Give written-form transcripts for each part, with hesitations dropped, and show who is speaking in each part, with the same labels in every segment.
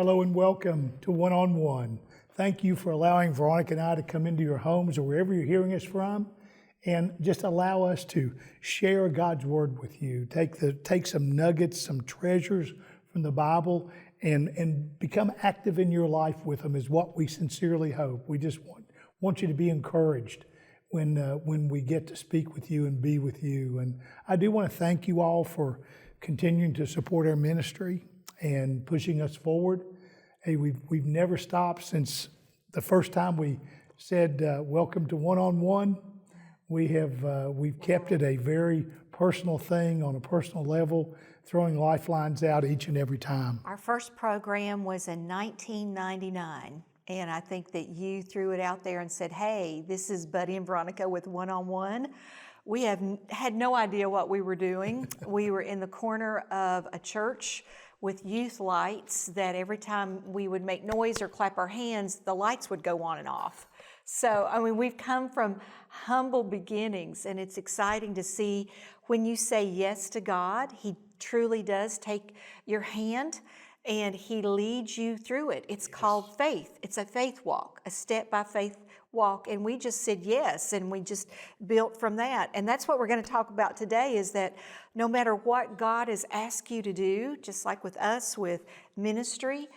Speaker 1: Hello and welcome to One on One. Thank you for allowing Veronica and I to come into your homes or wherever you're hearing us from, and just allow us to share God's Word with you. Take some nuggets, some treasures from the Bible, and become active in your life with them is what we sincerely hope. We just want you to be encouraged when we get to speak with you and be with you. And I do want to thank you all for continuing to support our ministry and pushing us forward. Hey, we've never stopped since the first time we said welcome to One on One. We've kept it a very personal thing on a personal level, throwing lifelines out each and every time.
Speaker 2: Our first program was in 1999, and I think that you threw it out there and said, "Hey, this is Buddy and Veronica with One on One." We had no idea what we were doing. We were in the corner of a church with youth lights that every time we would make noise or clap our hands, the lights would go on and off. So, we've come from humble beginnings, and it's exciting to see when you say yes to God, He truly does take your hand and He leads you through it. It's called faith. It's a faith walk, a step-by-faith walk, and we just said yes, and we just built from that. And that's what we're going to talk about today, is that no matter what God has asked you to do, just like with us with ministry,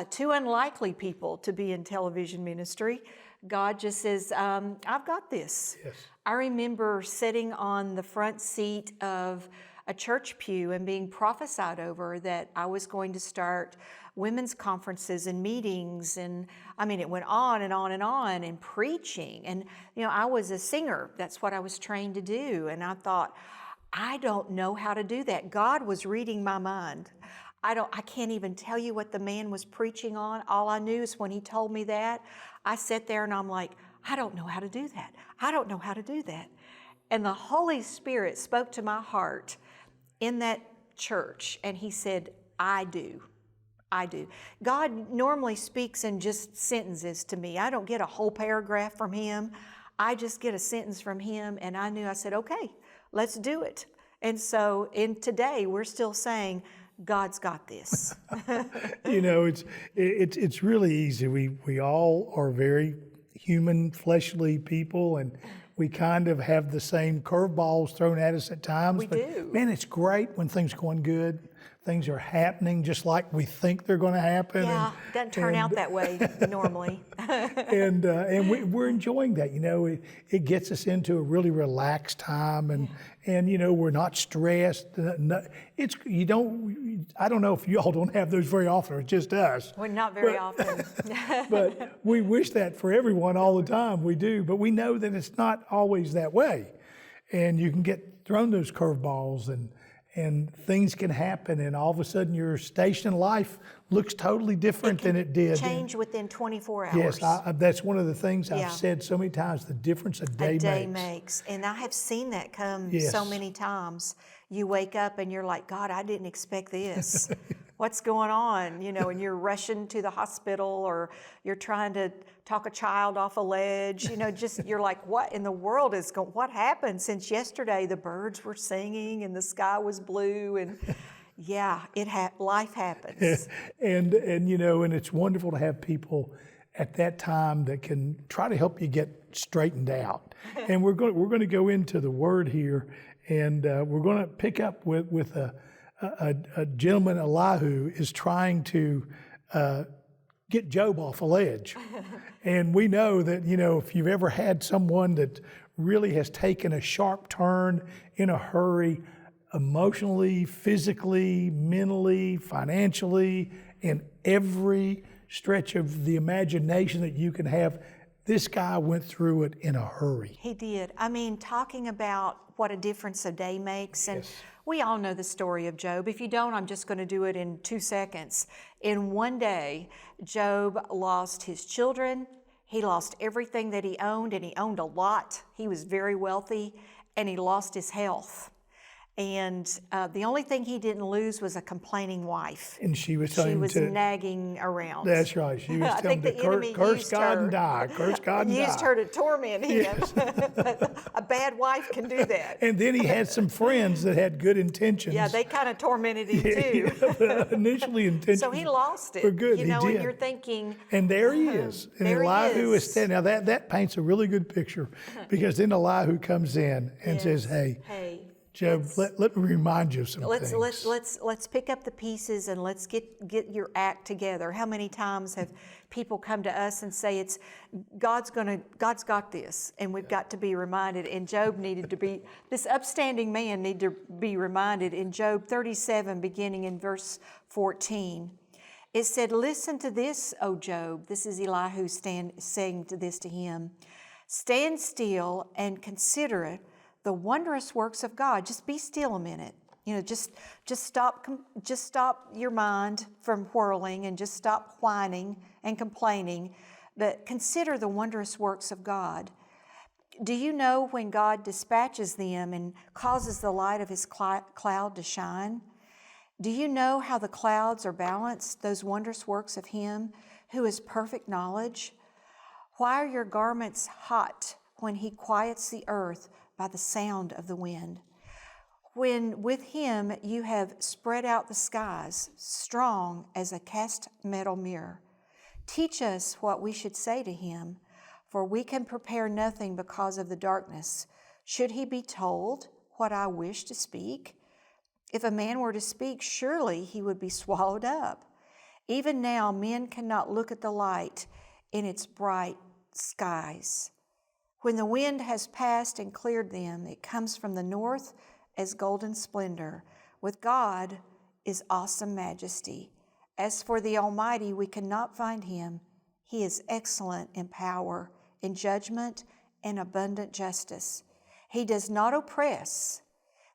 Speaker 2: two unlikely people to be in television ministry, God just says, I've got this.
Speaker 1: Yes.
Speaker 2: I remember sitting on the front seat of a church pew and being prophesied over that I was going to start women's conferences and meetings, and it went on and on and on, and preaching. And I was a singer. That's what I was trained to do. And I thought, I don't know how to do that. God was reading my mind. I can't even tell you what the man was preaching on. All I knew is when he told me that, I sat there and I'm like, I don't know how to do that. I don't know how to do that. And the Holy Spirit spoke to my heart in that church, and He said, I do. I do. God normally speaks in just sentences to me. I don't get a whole paragraph from Him. I just get a sentence from Him, and I said, okay, let's do it. And so today we're still saying, God's got this.
Speaker 1: It's really easy. We all are very human, fleshly people, and we kind of have the same curveballs thrown at us at times.
Speaker 2: We do.
Speaker 1: Man, it's great when things are going good. Things are happening just like we think they're going to happen.
Speaker 2: Yeah, it doesn't turn out that way normally.
Speaker 1: and we're enjoying that. It gets us into a really relaxed time, and we're not stressed. I don't know if you all don't have those very often, or it's just us.
Speaker 2: Well, not very often.
Speaker 1: But we wish that for everyone all the time. We do, but we know that it's not always that way, and you can get thrown those curveballs, and things can happen, and all of a sudden your station in life looks totally different than it did.
Speaker 2: Change within 24 hours.
Speaker 1: Yes, that's one of the things I've said so many times, the difference a day
Speaker 2: makes. And I have seen that come
Speaker 1: Yes.
Speaker 2: so many times. You wake up and you're like, God, I didn't expect this. What's going on? And you're rushing to the hospital, or you're trying to talk a child off a ledge. You're like, what in the world what happened since yesterday? The birds were singing and the sky was blue, and life happens.
Speaker 1: And it's wonderful to have people at that time that can try to help you get straightened out. And we're going to go into the Word here, and we're going to pick up with a gentleman, Elihu, is trying to get Job off a ledge. And we know that, if you've ever had someone that really has taken a sharp turn in a hurry, emotionally, physically, mentally, financially, in every stretch of the imagination that you can have, this guy went through it in a hurry.
Speaker 2: He did. Talking about what a difference a day makes. And
Speaker 1: Yes.
Speaker 2: we all know the story of Job. If you don't, I'm just going to do it in 2 seconds. In one day, Job lost his children. He lost everything that he owned, and he owned a lot. He was very wealthy, and he lost his health. And the only thing he didn't lose was a complaining wife.
Speaker 1: And she was telling him to
Speaker 2: nagging around.
Speaker 1: That's right. She was
Speaker 2: I
Speaker 1: telling
Speaker 2: think
Speaker 1: him
Speaker 2: the
Speaker 1: to
Speaker 2: enemy
Speaker 1: curse
Speaker 2: used
Speaker 1: God
Speaker 2: her.
Speaker 1: and die. Curse God and die.
Speaker 2: Used her to torment him. A bad bad wife can do that.
Speaker 1: And then he had some friends that had good intentions.
Speaker 2: Yeah, they kind of tormented him too.
Speaker 1: But initially intentions.
Speaker 2: So he lost it.
Speaker 1: Were good.
Speaker 2: You know,
Speaker 1: he
Speaker 2: and
Speaker 1: did.
Speaker 2: you're thinking.
Speaker 1: And there he is. And
Speaker 2: there he
Speaker 1: Elihu is
Speaker 2: is.
Speaker 1: standing. Now that paints a really good picture, because then Elihu comes in and says, "Hey, Job, let me remind you of some things."
Speaker 2: Let's pick up the pieces and let's get your act together. How many times have people come to us and say God's got this, and we've got to be reminded. And Job needed to be, this upstanding man needed to be reminded in Job 37, beginning in verse 14. It said, "Listen to this, O Job." This is Elihu saying this to him. "Stand still and consider the wondrous works of God." Just be still a minute. You know, just stop your mind from whirling, and just stop whining and complaining, but consider the wondrous works of God. Do you know when God dispatches them and causes the light of his cloud to shine? Do you know how the clouds are balanced, those wondrous works of him who is perfect knowledge? Why are your garments hot when he quiets the earth by the sound of the wind? When with him you have spread out the skies, strong as a cast metal mirror. Teach us what we should say to him, for we can prepare nothing because of the darkness. Should he be told what I wish to speak? If a man were to speak, surely he would be swallowed up. Even now, men cannot look at the light in its bright skies. When the wind has passed and cleared them, it comes from the north as golden splendor. With God is awesome majesty. As for the Almighty, we cannot find him. He is excellent in power, in judgment, and abundant justice. He does not oppress.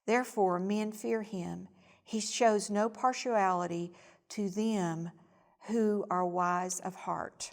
Speaker 2: Therefore, men fear him. He shows no partiality to them who are wise of heart.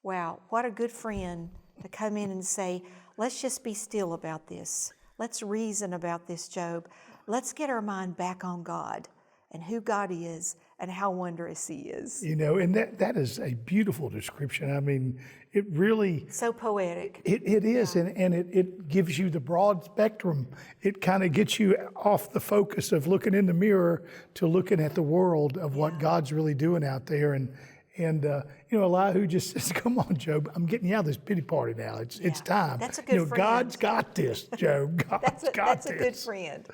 Speaker 2: Wow, what a good friend to come in and say, let's just be still about this. Let's reason about this, Job. Let's get our mind back on God and who God is and how wondrous he is.
Speaker 1: You know, and that is a beautiful description. I mean, it really...
Speaker 2: So poetic.
Speaker 1: It is, yeah. and it gives you the broad spectrum. It kind of gets you off the focus of looking in the mirror to looking at the world of what God's really doing out there. And you know, Elihu just says, "Come on, Job, I'm getting you out of this pity party now. It's time."
Speaker 2: That's a good friend.
Speaker 1: God's got this, Job. God's got this.
Speaker 2: That's a good friend.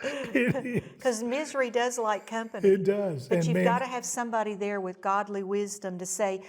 Speaker 2: Because misery does like company.
Speaker 1: It does.
Speaker 2: But you've got to have somebody there with godly wisdom to say,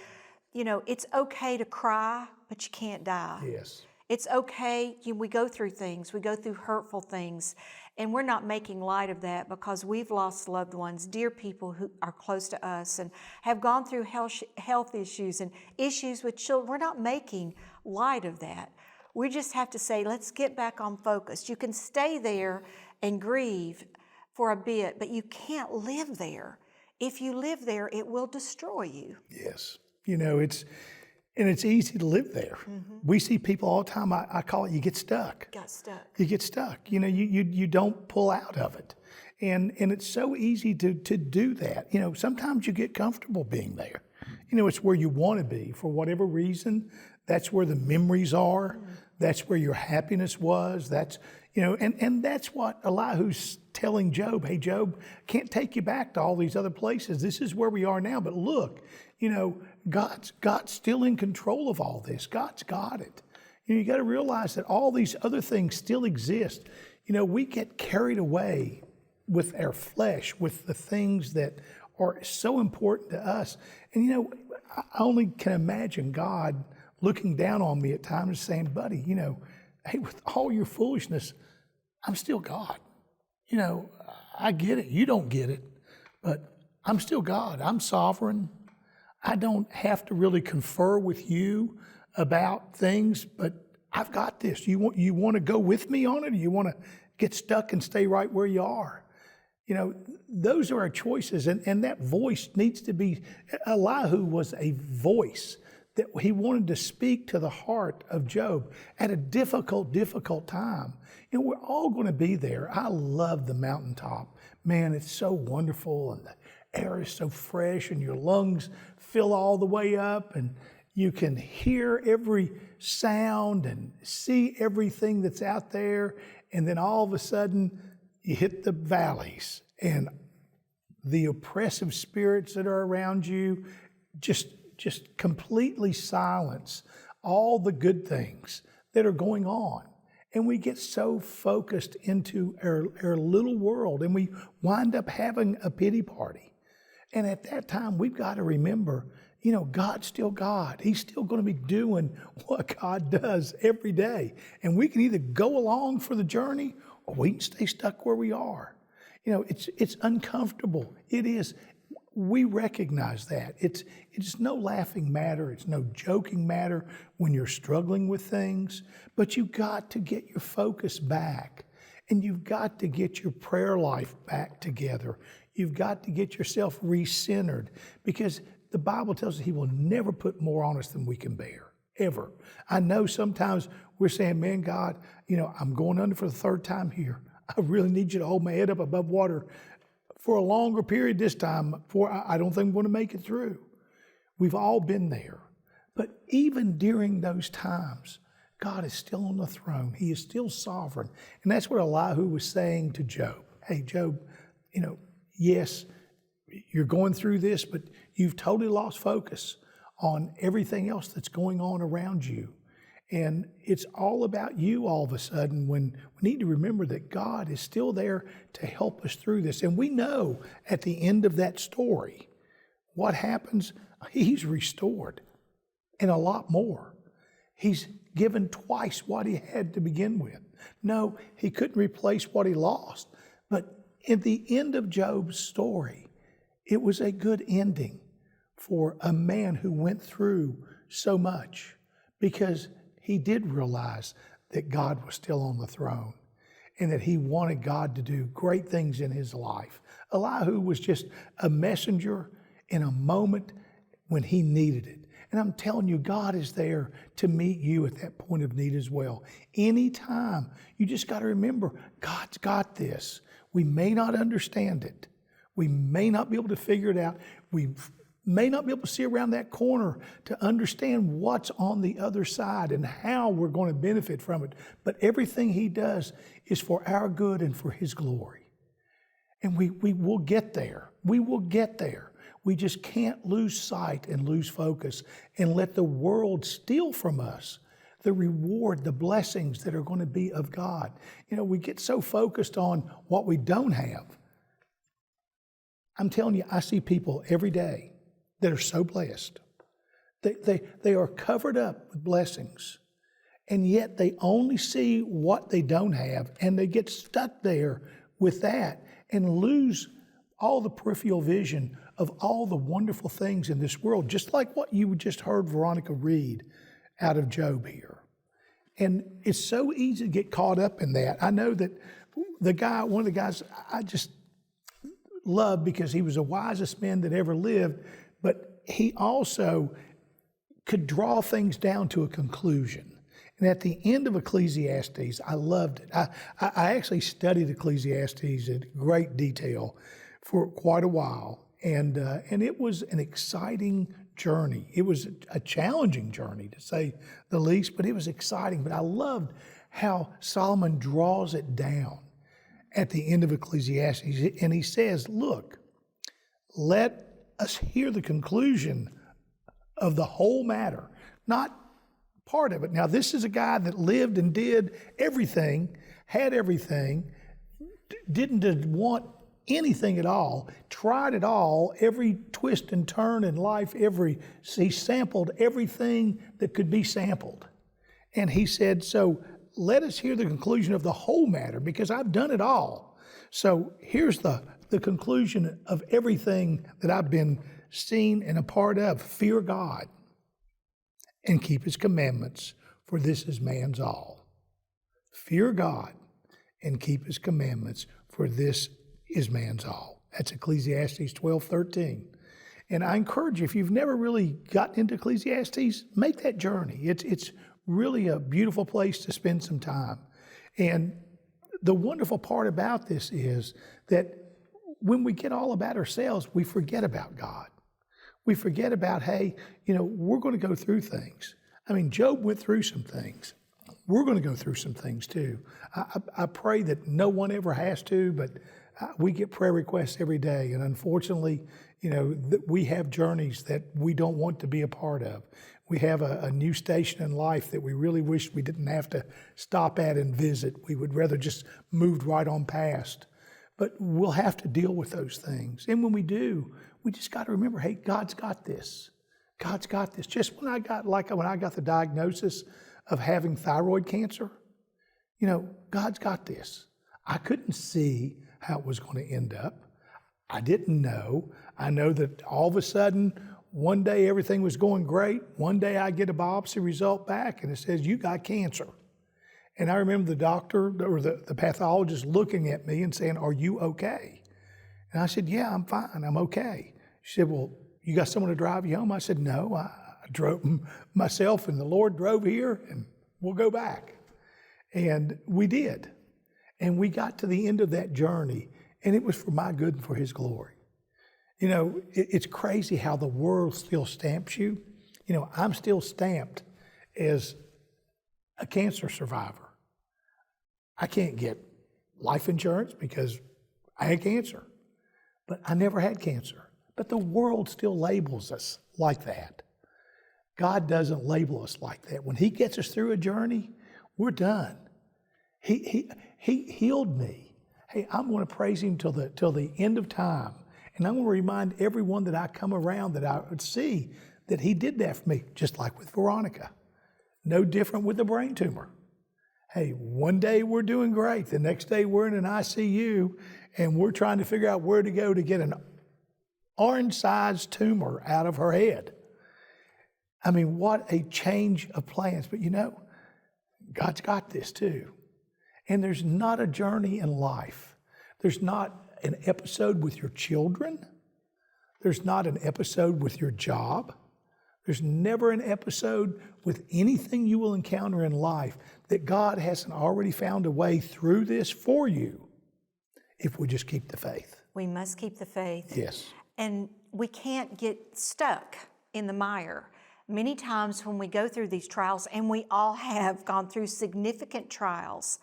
Speaker 2: you know, it's okay to cry, but you can't die.
Speaker 1: Yes.
Speaker 2: It's okay. We go through things. We go through hurtful things. And we're not making light of that because we've lost loved ones, dear people who are close to us and have gone through health issues and issues with children. We're not making light of that. We just have to say, let's get back on focus. You can stay there and grieve for a bit, but you can't live there. If you live there, it will destroy you.
Speaker 1: Yes. You know, it's easy to live there. Mm-hmm. We see people all the time, I call it, you get stuck. You get stuck. You know, you don't pull out of it. And it's so easy to do that. You know, sometimes you get comfortable being there. You know, it's where you want to be for whatever reason. That's where the memories are. Mm-hmm. That's where your happiness was. That's, you know, and that's what Elihu's telling Job. Hey, Job, can't take you back to all these other places. This is where we are now. But look, you know, God's still in control of all this. God's got it. You know, you got to realize that all these other things still exist. You know, we get carried away with our flesh, with the things that are so important to us. And, you know, I only can imagine God looking down on me at times saying, buddy, you know, hey, with all your foolishness, I'm still God. You know, I get it. You don't get it. But I'm still God. I'm sovereign. I don't have to really confer with you about things, but I've got this. You want to go with me on it, or you want to get stuck and stay right where you are? You know, those are our choices, and that voice needs to be. Elihu was a voice that he wanted to speak to the heart of Job at a difficult time. You know, we're all going to be there. I love the mountaintop. Man, it's so wonderful, and the air is so fresh, and your lungs fill all the way up, and You can hear every sound and see everything that's out there. And then all of a sudden, you hit the valleys, and the oppressive spirits that are around you just completely silence all the good things that are going on. And we get so focused into our little world, and we wind up having a pity party. And at that time, we've got to remember, God's still God. He's still going to be doing what God does every day. And we can either go along for the journey, or we can stay stuck where we are. It's uncomfortable. It is. We recognize that. It's no laughing matter. It's no joking matter when you're struggling with things. But you've got to get your focus back. And you've got to get your prayer life back together. You've got to get yourself re-centered, because the Bible tells us He will never put more on us than we can bear, ever. I know sometimes we're saying, man, God, I'm going under for the third time here. I really need you to hold my head up above water for a longer period this time, before I don't think I'm going to make it through. We've all been there. But even during those times, God is still on the throne. He is still sovereign. And that's what Elihu was saying to Job. Hey, Job, yes, you're going through this, but you've totally lost focus on everything else that's going on around you. And it's all about you all of a sudden, when we need to remember that God is still there to help us through this. And we know at the end of that story, what happens? He's restored, and a lot more. He's given twice what he had to begin with. No, he couldn't replace what he lost. But at the end of Job's story, it was a good ending for a man who went through so much, because he did realize that God was still on the throne and that he wanted God to do great things in his life. Elihu was just a messenger in a moment when he needed it. And I'm telling you, God is there to meet you at that point of need as well. Anytime, you just got to remember, God's got this. We may not understand it. We may not be able to figure it out. We may not be able to see around that corner to understand what's on the other side and how we're going to benefit from it. But everything he does is for our good and for his glory. And we will get there. We will get there. We just can't lose sight and lose focus and let the world steal from us the reward, the blessings that are going to be of God. We get so focused on what we don't have. I'm telling you, I see people every day that are so blessed. They are covered up with blessings, and yet they only see what they don't have, and they get stuck there with that and lose all the peripheral vision of all the wonderful things in this world, just like what you just heard Veronica read out of Job here. And it's so easy to get caught up in that. I know that one of the guys I just loved, because he was the wisest man that ever lived, but he also could draw things down to a conclusion. And at the end of Ecclesiastes, I loved it. I actually studied Ecclesiastes in great detail for quite a while. And it was an exciting journey. It was a challenging journey, to say the least, but it was exciting. But I loved how Solomon draws it down at the end of Ecclesiastes. And he says, look, let us hear the conclusion of the whole matter, not part of it. Now, this is a guy that lived and did everything, had everything, didn't want anything at all, tried it all, every twist and turn in life, he sampled everything that could be sampled. And he said, so let us hear the conclusion of the whole matter, because I've done it all. So here's the conclusion of everything that I've been seen and a part of. Fear God and keep his commandments, for this is man's all. Fear God and keep his commandments, for this is man's all. That's Ecclesiastes 12:13. And I encourage you, if you've never really gotten into Ecclesiastes, make that journey. It's really a beautiful place to spend some time. And the wonderful part about this is that when we get all about ourselves, we forget about God. We forget about, hey, we're going to go through things. I mean, Job went through some things. We're going to go through some things too. I pray that no one ever has to, but we get prayer requests every day. And unfortunately, we have journeys that we don't want to be a part of. We have a new station in life that we really wish we didn't have to stop at and visit. We would rather just moved right on past. But we'll have to deal with those things. And when we do, we just got to remember, hey, God's got this. God's got this. Just when I got the diagnosis of having thyroid cancer, God's got this. I couldn't see how it was going to end up. I didn't know. I know that all of a sudden, one day everything was going great. One day I get a biopsy result back and it says, you got cancer. And I remember the doctor or the pathologist looking at me and saying, are you okay? And I said, yeah, I'm fine. I'm okay. She said, well, you got someone to drive you home? I said, no, I drove myself and the Lord drove here and we'll go back. And we did. And we got to the end of that journey and it was for my good and for His glory. It's crazy how the world still stamps you. I'm still stamped as a cancer survivor. I can't get life insurance because I had cancer, but I never had cancer. But the world still labels us like that. God doesn't label us like that. When He gets us through a journey, we're done. He healed me. Hey, I'm going to praise Him till the end of time. And I'm going to remind everyone that I come around that I would see that He did that for me, just like with Veronica. No different with the brain tumor. Hey, one day we're doing great. The next day we're in an ICU and we're trying to figure out where to go to get an orange-sized tumor out of her head. I mean, what a change of plans. But God's got this too. And there's not a journey in life. There's not an episode with your children. There's not an episode with your job. There's never an episode with anything you will encounter in life that God hasn't already found a way through this for you if we just keep the faith.
Speaker 2: We must keep the faith.
Speaker 1: Yes.
Speaker 2: And we can't get stuck in the mire. Many times when we go through these trials, and we all have gone through significant trials,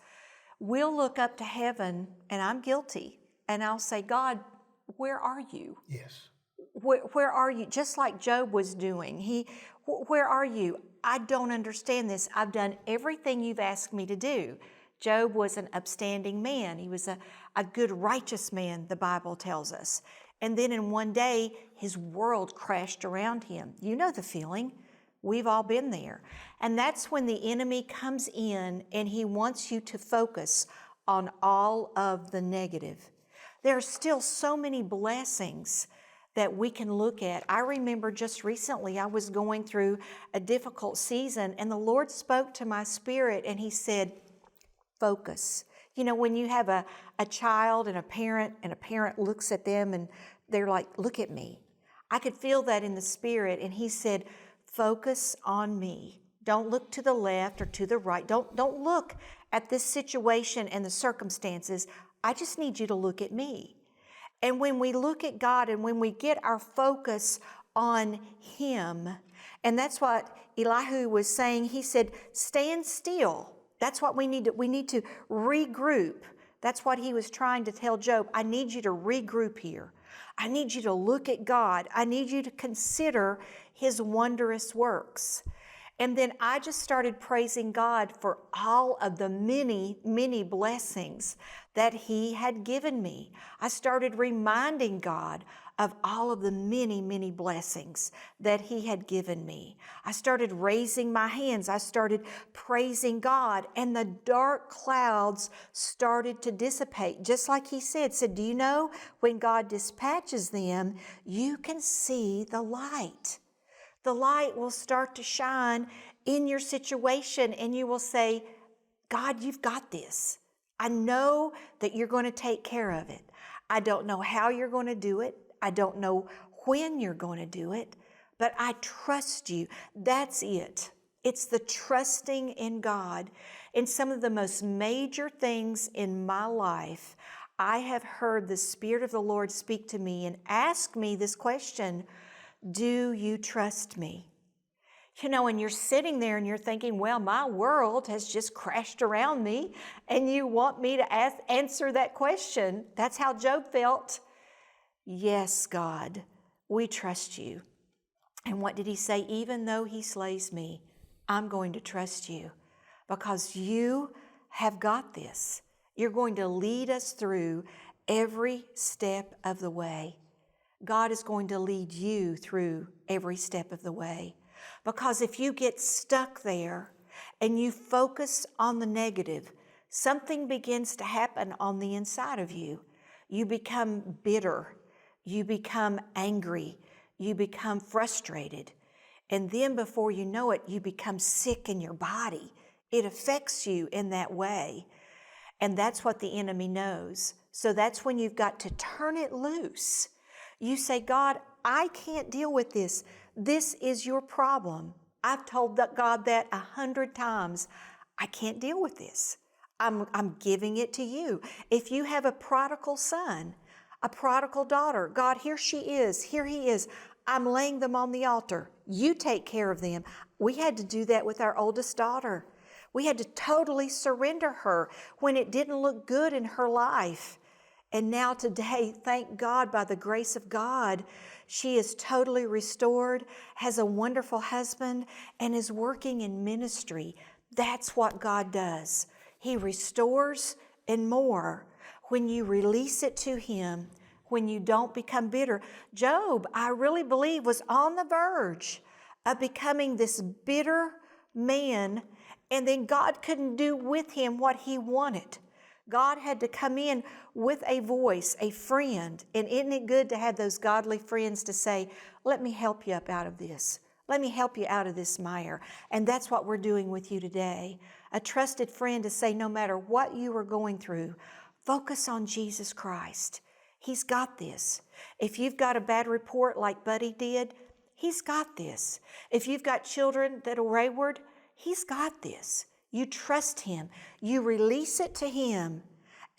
Speaker 2: we'll look up to heaven, and I'm guilty, and I'll say, God, where are you?
Speaker 1: Yes.
Speaker 2: Where are you? Just like Job was doing. Where are you? I don't understand this. I've done everything you've asked me to do. Job was an upstanding man. He was a good, righteous man, the Bible tells us. And then in one day, his world crashed around him. You know the feeling. We've all been there. And that's when the enemy comes in and he wants you to focus on all of the negative. There are still so many blessings that we can look at. I remember just recently I was going through a difficult season and the Lord spoke to my spirit and He said, focus. When you have a child and a parent looks at them and they're like, look at me. I could feel that in the spirit and He said, focus on me. Don't look to the left or to the right. Don't look at this situation and the circumstances. I just need you to look at me. And when we look at God and when we get our focus on Him, and that's what Elihu was saying, he said, stand still. That's what we need to, regroup. That's what he was trying to tell Job. I need you to regroup here. I need you to look at God. I need you to consider His wondrous works. And then I just started praising God for all of the many, many blessings that He had given me. I started reminding God of all of the many, many blessings that He had given me. I started raising my hands. I started praising God, and the dark clouds started to dissipate. Just like He said, do you know when God dispatches them, you can see the light. The light will start to shine in your situation and you will say, God, you've got this. I know that you're going to take care of it. I don't know how you're going to do it. I don't know when you're going to do it, but I trust you. That's it. It's the trusting in God. And some of the most major things in my life, I have heard the Spirit of the Lord speak to me and ask me this question: Do you trust me? You know, and you're sitting there and you're thinking, well, my world has just crashed around me, and you want me to answer that question. That's how Job felt. Yes, God, we trust you. And what did he say? Even though he slays me, I'm going to trust you because you have got this. You're going to lead us through every step of the way. God is going to lead you through every step of the way. Because if you get stuck there and you focus on the negative, something begins to happen on the inside of you. You become bitter. You become angry. You become frustrated. And then before you know it, you become sick in your body. It affects you in that way. And that's what the enemy knows. So that's when you've got to turn it loose. You say, God, I can't deal with this. This is your problem. I've told God that 100 times. I can't deal with this. I'm giving it to you. If you have a prodigal son, a prodigal daughter, God, here she is, here he is. I'm laying them on the altar. You take care of them. We had to do that with our oldest daughter. We had to totally surrender her when it didn't look good in her life. And now today, thank God, by the grace of God, she is totally restored, has a wonderful husband, and is working in ministry. That's what God does. He restores and more when you release it to Him, when you don't become bitter. Job, I really believe, was on the verge of becoming this bitter man, and then God couldn't do with him what He wanted. God had to come in with a voice, a friend. And isn't it good to have those godly friends to say, let me help you up out of this. Let me help you out of this mire. And that's what we're doing with you today. A trusted friend to say, no matter what you are going through, focus on Jesus Christ. He's got this. If you've got a bad report like Buddy did, He's got this. If you've got children that are wayward, He's got this. You trust Him. You release it to Him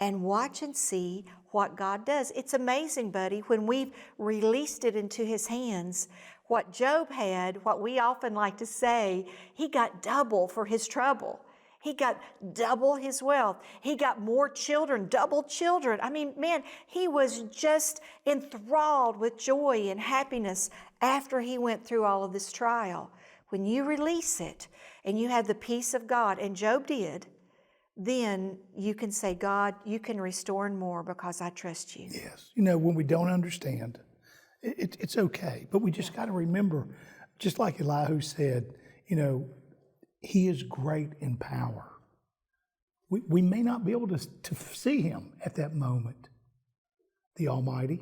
Speaker 2: and watch and see what God does. It's amazing, buddy, when we've released it into His hands. What Job had, what we often like to say, he got double for his trouble. He got double his wealth. He got more children, double children. I mean, man, he was just enthralled with joy and happiness after he went through all of this trial. When you release it and you have the peace of God, and Job did, then you can say, God, you can restore and more because I trust you.
Speaker 1: Yes. You know, when we don't understand, it's okay. But we just got to remember, just like Elihu said, you know, He is great in power. We may not be able to see Him at that moment. The Almighty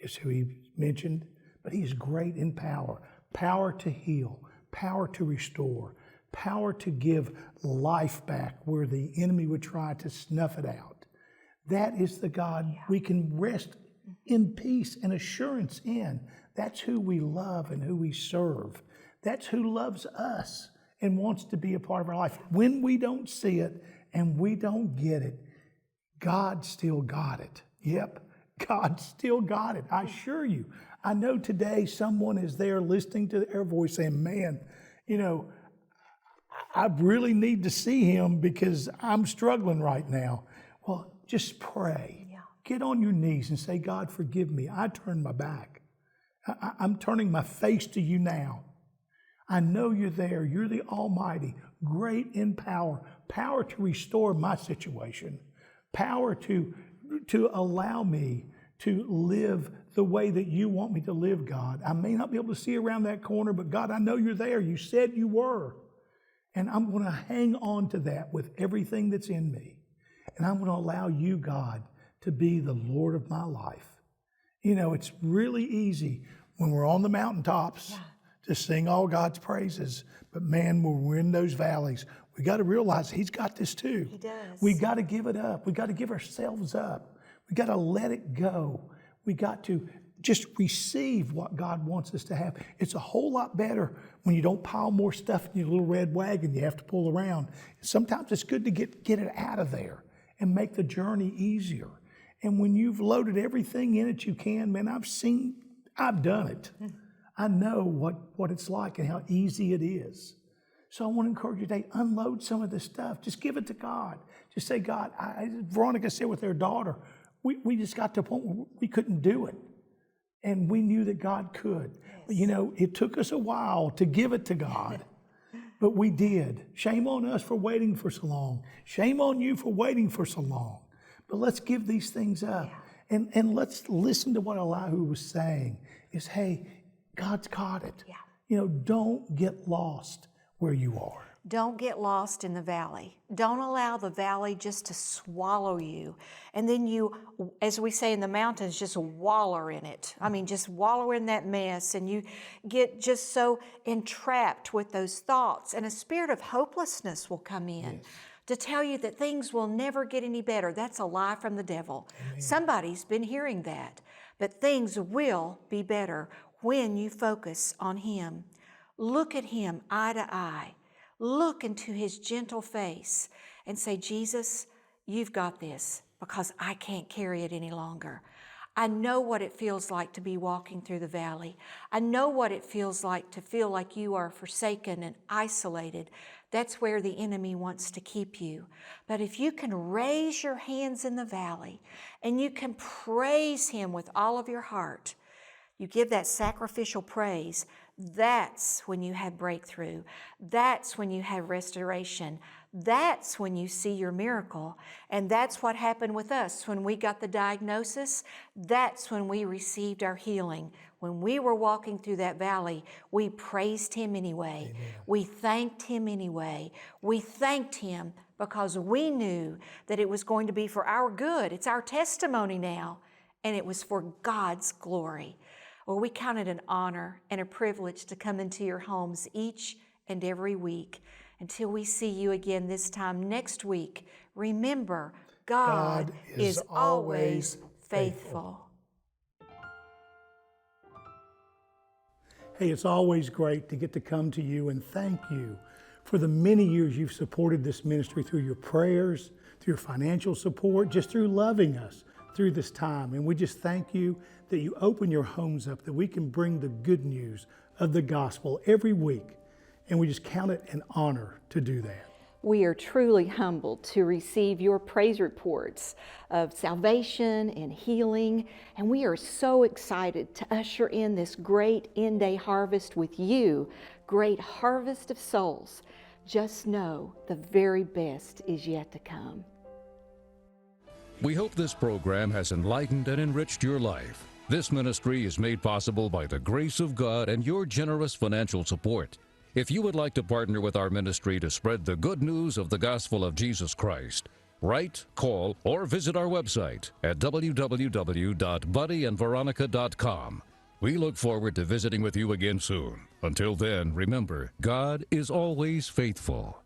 Speaker 1: is who He mentioned, but He is great in power. Power to heal, power to restore, power to give life back where the enemy would try to snuff it out. That is the God we can rest in peace and assurance in. That's who we love and who we serve. That's who loves us and wants to be a part of our life. When we don't see it and we don't get it, God still got it. Yep, God still got it. I assure you. I know today someone is there listening to their voice saying, man, you know, I really need to see Him because I'm struggling right now. Well, just pray. Yeah. Get on your knees and say, God, forgive me. I turned my back. I'm turning my face to you now. I know you're there. You're the Almighty, great in power, power to restore my situation, power to allow me to live the way that you want me to live, God. I may not be able to see around that corner, but God, I know you're there. You said you were. And I'm going to hang on to that with everything that's in me. And I'm going to allow you, God, to be the Lord of my life. You know, it's really easy when we're on the mountaintops to sing all God's praises. But man, when we're in those valleys, we got to realize He's got this too.
Speaker 2: He does.
Speaker 1: We got to give it up. We got to give ourselves up. We got to let it go. We got to just receive what God wants us to have. It's a whole lot better when you don't pile more stuff in your little red wagon you have to pull around. Sometimes it's good to get it out of there and make the journey easier. And when you've loaded everything in it you can, man, I've done it. I know what it's like and how easy it is. So I want to encourage you today, unload some of this stuff. Just give it to God. Just say, God, Veronica said with their daughter, we just got to a point where we couldn't do it. And we knew that God could. Yes. But, you know, it took us a while to give it to God. But we did. Shame on us for waiting for so long. Shame on you for waiting for so long. But let's give these things up. Yeah. And let's listen to what Elihu was saying is, hey, God's got it. Yeah. You know, don't get lost where you are.
Speaker 2: Don't get lost in the valley. Don't allow the valley just to swallow you. And then you, as we say in the mountains, just waller in it. I mean, just wallow in that mess, and you get just so entrapped with those thoughts, and a spirit of hopelessness will come in. Yes. To tell you that things will never get any better. That's a lie from the devil. Amen. Somebody's been hearing that. But things will be better when you focus on Him. Look at Him eye to eye. Look into His gentle face and say, Jesus, you've got this, because I can't carry it any longer. I know what it feels like to be walking through the valley. I know what it feels like to feel like you are forsaken and isolated. That's where the enemy wants to keep you. But if you can raise your hands in the valley and you can praise Him with all of your heart, you give that sacrificial praise, that's when you have breakthrough. That's when you have restoration. That's when you see your miracle. And that's what happened with us when we got the diagnosis. That's when we received our healing. When we were walking through that valley, we praised Him anyway. Amen. We thanked Him anyway. We thanked Him because we knew that it was going to be for our good. It's our testimony now, and it was for God's glory. Well, we count it an honor and a privilege to come into your homes each and every week. Until we see you again this time next week, remember, God is always faithful.
Speaker 1: Hey, it's always great to get to come to you and thank you for the many years you've supported this ministry through your prayers, through your financial support, just through loving us through this time. And we just thank you that you open your homes up, that we can bring the good news of the gospel every week. And we just count it an honor to do that.
Speaker 3: We are truly humbled to receive your praise reports of salvation and healing, and we are so excited to usher in this great end-day harvest with you, great harvest of souls. Just know the very best is yet to come.
Speaker 4: We hope this program has enlightened and enriched your life. This ministry is made possible by the grace of God and your generous financial support. If you would like to partner with our ministry to spread the good news of the gospel of Jesus Christ, write, call, or visit our website at www.buddyandveronica.com. We look forward to visiting with you again soon. Until then, remember, God is always faithful.